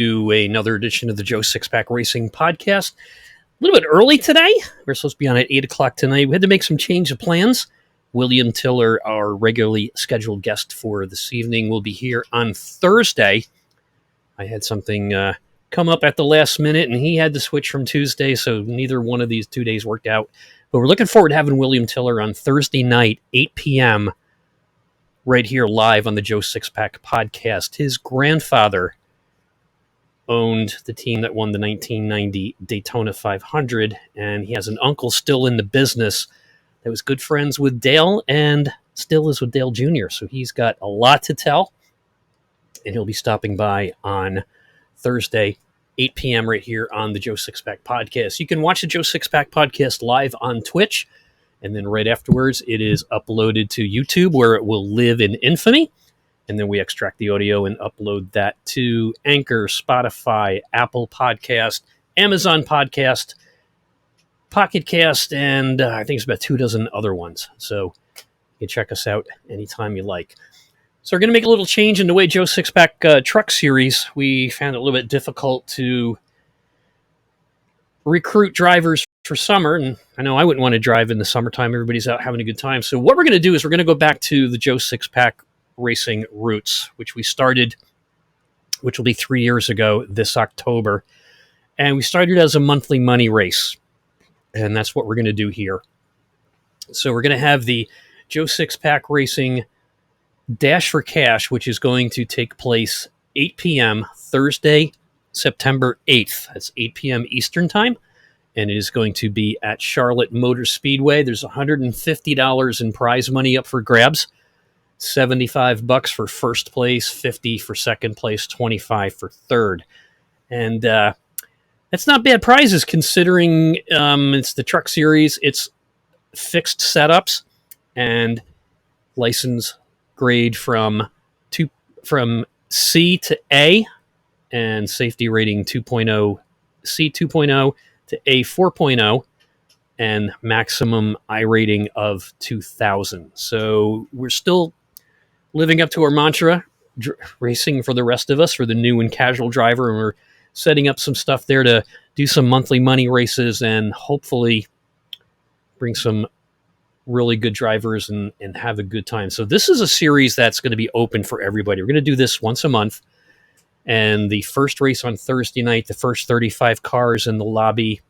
to another edition of the Joe Sixpack Racing Podcast. A little bit early today. We're supposed to be on at 8 o'clock tonight. We had to make some change of plans. William Tiller, our regularly scheduled guest for this evening, will be here on Thursday. I had something come up at the last minute, and he had to switch from Tuesday, so neither one of these 2 days worked out. But we're looking forward to having William Tiller on Thursday night, 8 p.m., right here live on the Joe Sixpack Podcast. His grandfather owned the team that won the 1990 Daytona 500, and he has an uncle still in the business that was good friends with Dale and still is with Dale Jr., so he's got a lot to tell, and he'll be stopping by on Thursday, 8 p.m. right here on the Joe Sixpack Podcast. You can watch the Joe Sixpack Podcast live on Twitch, and then right afterwards it is uploaded to YouTube, where it will live in infamy. And then we extract the audio and upload that to Anchor, Spotify, Apple Podcast, Amazon Podcast, Pocket Cast, and I think it's about 24 other ones. So you can check us out anytime you like. So we're going to make a little change in the way Joe Sixpack Truck Series. We found it a little bit difficult to recruit drivers for summer, and I know I wouldn't want to drive in the summertime. Everybody's out having a good time. So what we're going to do is we're going to go back to the Joe Sixpack Racing roots, which we started, which will be 3 years ago this October. And we started as a monthly money race. And that's what we're going to do here. So we're going to have the Joe Sixpack Racing Dash for Cash, which is going to take place 8 p.m. Thursday, September 8th. That's 8 p.m. Eastern Time. And it is going to be at Charlotte Motor Speedway. There's $150 in prize money up for grabs. $75 for first place, $50 for second place, $25 for third. And that's not bad prizes considering it's the truck series. It's fixed setups and license grade from C to A and safety rating 2.0, C 2.0 to A 4.0 and maximum I rating of 2,000. So we're still living up to our mantra, racing for the rest of us, for the new and casual driver, and we're setting up some stuff there to do some monthly money races and hopefully bring some really good drivers and have a good time. So this is a series that's going to be open for everybody. We're going to do this once a month, and the first race on Thursday night, the first 35 cars in the lobby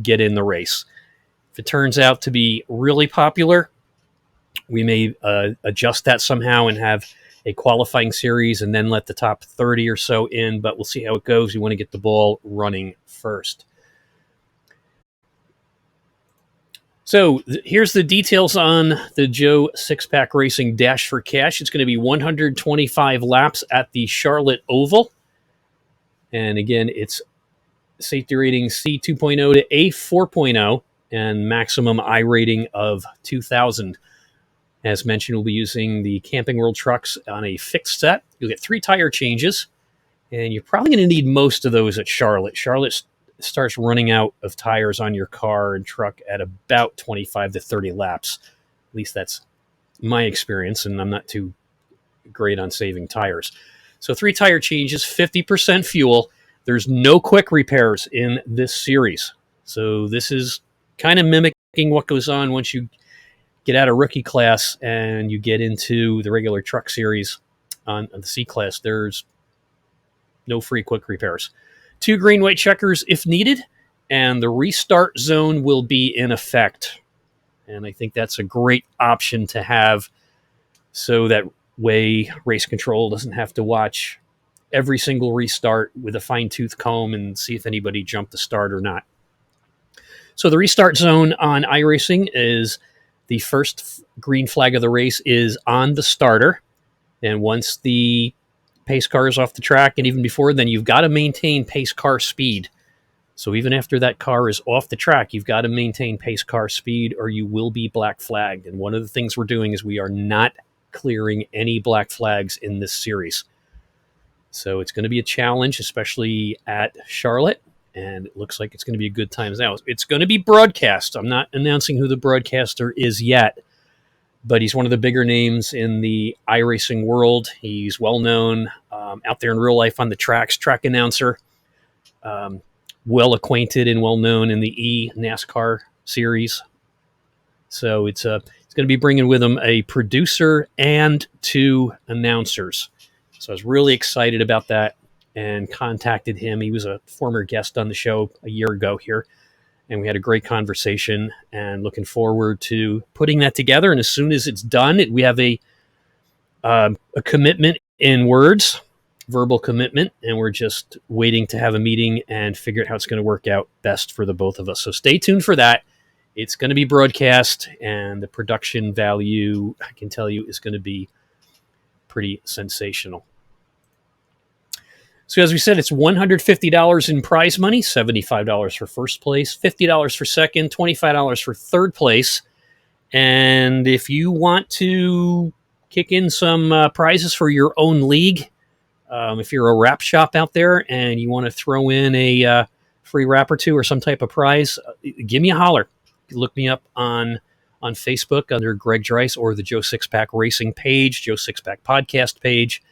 get in the race. If it turns out to be really popular, we may adjust that somehow and have a qualifying series and then let the top 30 or so in, but we'll see how it goes. We want to get the ball running first. So here's the details on the Joe Sixpack Racing Dash for Cash. It's going to be 125 laps at the Charlotte Oval. And again, it's safety rating C 2.0 to A 4.0 and maximum I rating of 2,000. As mentioned, we'll be using the Camping World trucks on a fixed set. You'll get 3 tire changes, and you're probably going to need most of those at Charlotte. Charlotte starts running out of tires on your car and truck at about 25 to 30 laps. At least that's my experience, and I'm not too great on saving tires. So 3 tire changes, 50% fuel. There's no quick repairs in this series. So this is kind of mimicking what goes on once you get out of rookie class and you get into the regular truck series on the C class. There's no free quick repairs. 2 green white checkers if needed, and the restart zone will be in effect. And I think that's a great option to have, so that way race control doesn't have to watch every single restart with a fine-tooth comb and see if anybody jumped the start or not. So the restart zone on iRacing is the first green flag of the race is on the starter. And once the pace car is off the track, and even before then, you've got to maintain pace car speed. So even after that car is off the track, you've got to maintain pace car speed or you will be black flagged. And one of the things we're doing is we are not clearing any black flags in this series. So it's going to be a challenge, especially at Charlotte. And it looks like it's going to be a good time. Now, it's going to be broadcast. I'm not announcing who the broadcaster is yet, but he's one of the bigger names in the iRacing world. He's well known out there in real life on the tracks, track announcer, well acquainted and well known in the NASCAR series. So it's going to be bringing with him a producer and 2 announcers. So I was really excited about that and contacted him. He was a former guest on the show a year ago here, and we had a great conversation and looking forward to putting that together. And as soon as it's done, we have a commitment in words, verbal commitment, and we're just waiting to have a meeting and figure out how it's going to work out best for the both of us. So stay tuned for that. It's going to be broadcast, and the production value, I can tell you, is going to be pretty sensational. So as we said, it's $150 in prize money, $75 for first place, $50 for second, $25 for third place. And if you want to kick in some prizes for your own league, if you're a wrap shop out there and you want to throw in a free wrap or 2 or some type of prize, give me a holler. Look me up on Facebook under Greg Dreiss or the Joe Sixpack Racing page, Joe Sixpack Podcast page,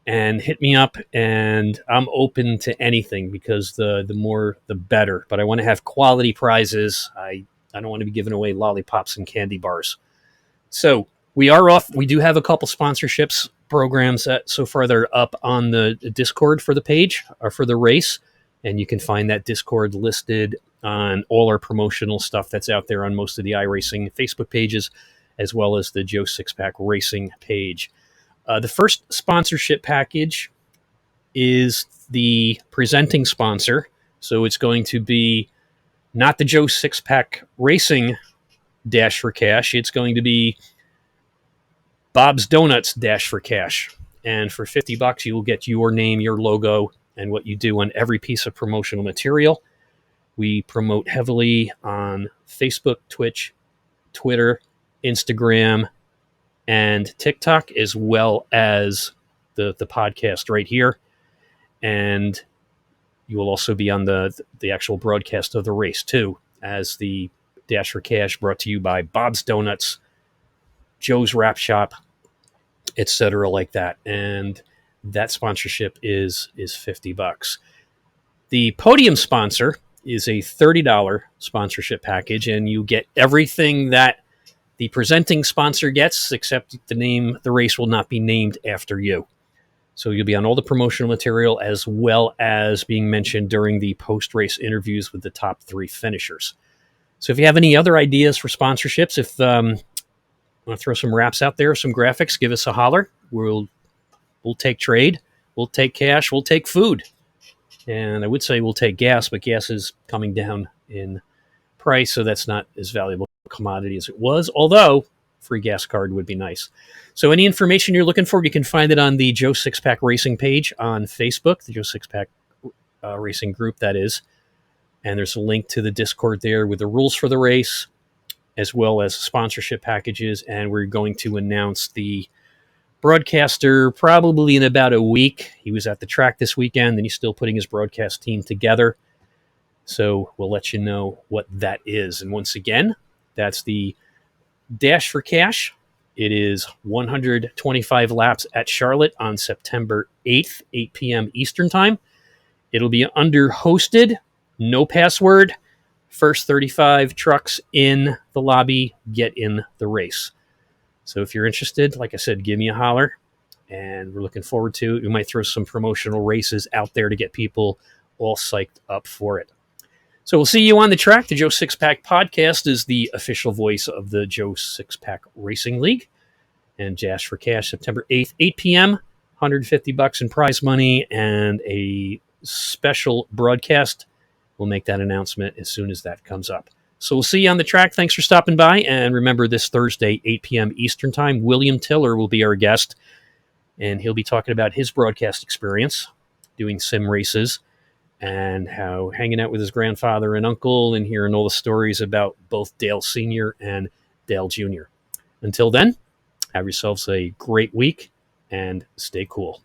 and hit me up. And I'm open to anything because the more the better. But I want to have quality prizes. I don't want to be giving away lollipops and candy bars. So we are off. We do have a couple sponsorships programs that so far they're up on the Discord for the page or for the race. And you can find that Discord listed on all our promotional stuff that's out there on most of the iRacing Facebook pages, as well as the Joe Sixpack Racing page. The first sponsorship package is the presenting sponsor. So it's going to be not the Joe Sixpack Racing Dash for Cash. It's going to be Bob's Donuts Dash for Cash. And for $50, you will get your name, your logo, and what you do on every piece of promotional material. We promote heavily on Facebook, Twitch, Twitter, Instagram, and TikTok, as well as the podcast right here. And you will also be on the actual broadcast of the race, too, as the Dash for Cash brought to you by Bob's Donuts, Joe's Wrap Shop, etc. like that. And that sponsorship is $50. The podium sponsor is a $30 sponsorship package, and you get everything that the presenting sponsor gets, except the race will not be named after you. So you'll be on all the promotional material as well as being mentioned during the post-race interviews with the top 3 finishers. So if you have any other ideas for sponsorships, if want to throw some wraps out there, some graphics, give us a holler. We'll take trade, we'll take cash, we'll take food. And I would say we'll take gas, but gas is coming down in price, so that's not as valuable a commodity as it was, although free gas card would be nice. So any information you're looking for, you can find it on the Joe Sixpack Racing page on Facebook, the Joe Sixpack Racing group, that is. And there's a link to the Discord there with the rules for the race, as well as sponsorship packages. And we're going to announce the broadcaster probably in about a week. He was at the track this weekend, and he's still putting his broadcast team together. So we'll let you know what that is. And once again, that's the Dash for Cash. It is 125 laps at Charlotte on September 8th, 8 p.m. Eastern Time. It'll be under hosted, no password. First 35 trucks in the lobby get in the race. So if you're interested, like I said, give me a holler, and we're looking forward to it. We might throw some promotional races out there to get people all psyched up for it. So we'll see you on the track. The Joe Sixpack Podcast is the official voice of the Joe Sixpack Racing League. And Dash for Cash, September 8th, 8 p.m., $150 in prize money and a special broadcast. We'll make that announcement as soon as that comes up. So we'll see you on the track. Thanks for stopping by. And remember, this Thursday, 8 p.m. Eastern Time, William Tiller will be our guest. And he'll be talking about his broadcast experience doing sim races and how hanging out with his grandfather and uncle and hearing all the stories about both Dale Sr. and Dale Jr. Until then, have yourselves a great week and stay cool.